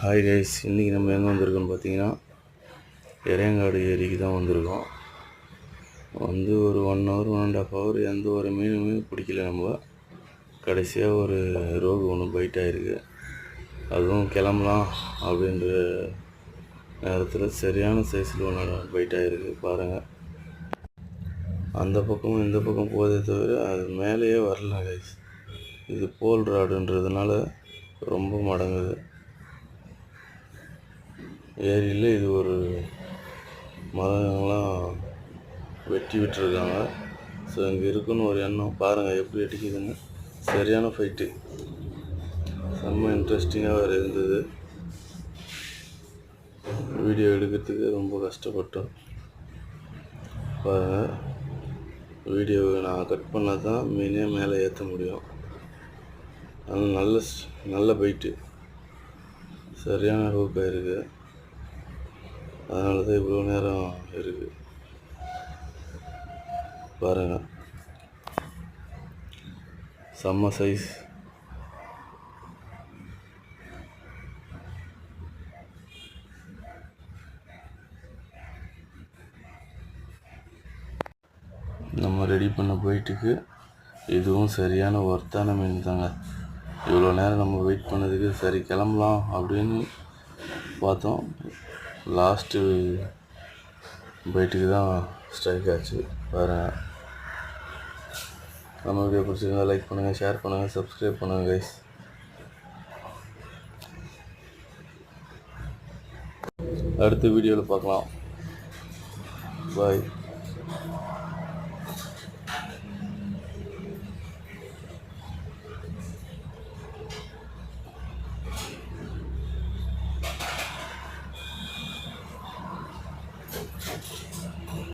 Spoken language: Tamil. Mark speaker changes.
Speaker 1: ஹாய் கைஸ், இன்றைக்கி நம்ம எங்கே வந்திருக்கோம்னு பார்த்தீங்கன்னா எறையங்காடு ஏரிக்கு தான் வந்திருக்கோம். ஒரு 1 ஹவர் 1.5 ஹவர் எந்த ஒரு மீனுமே பிடிக்கல. நம்ம கடைசியாக ஒரு ரோகு ஒன்று பைட் ஆகிருக்கு. அதுவும் கிளம்பலாம் அப்படின்ற நேரத்தில் சரியான சைஸில் ஒன்று பைட் ஆகிருக்கு. பாருங்கள், அந்த பக்கமும் இந்த பக்கம் போதே தவிர அது மேலேயே வரல கைஸ். இது போல் ராடுன்றதுனால ரொம்ப மடங்குது. ஏரியில் இது ஒரு மரங்கள்லாம் வெட்டி விட்டுருக்காங்க. ஸோ இங்கே இருக்குன்னு ஒரு எண்ணம். பாருங்கள் எப்படி அடிக்குதுன்னு. சரியான ஃபைட்டு, செம்ம இன்ட்ரெஸ்டிங்காக வேறு இருந்தது. வீடியோ எடுக்கிறதுக்கு ரொம்ப கஷ்டப்பட்டோம். பாருங்கள், வீடியோவை நான் கட் பண்ணால் தான் மீனே மேலே ஏற்ற முடியும். அதனால் நல்ல பைட்டு, சரியான ஹூக்காக இருக்குது. அதனால தான் இவ்வளோ நேரம் இருக்குது. பாருங்கள், செம்ம சைஸ். நம்ம ரெடி பண்ண பைட்டுக்கு இதுவும் சரியான ஒர்த்தான மீன் தாங்க. இவ்வளோ நேரம் நம்ம வெயிட் பண்ணதுக்கு சரி கிளம்பலாம் அப்படின்னு பார்த்தோம். லாஸ்ட்டு பைட்டுக்கு தான் ஸ்ட்ரைக் ஆச்சு. பாருங்கள், நம்ம வீடியோ பிடிச்சிருந்தா லைக் பண்ணுங்கள், ஷேர் பண்ணுங்கள், சப்ஸ்கிரைப் பண்ணுங்கள் கைஸ். அடுத்த வீடியோவில் பார்க்கலாம். பாய்.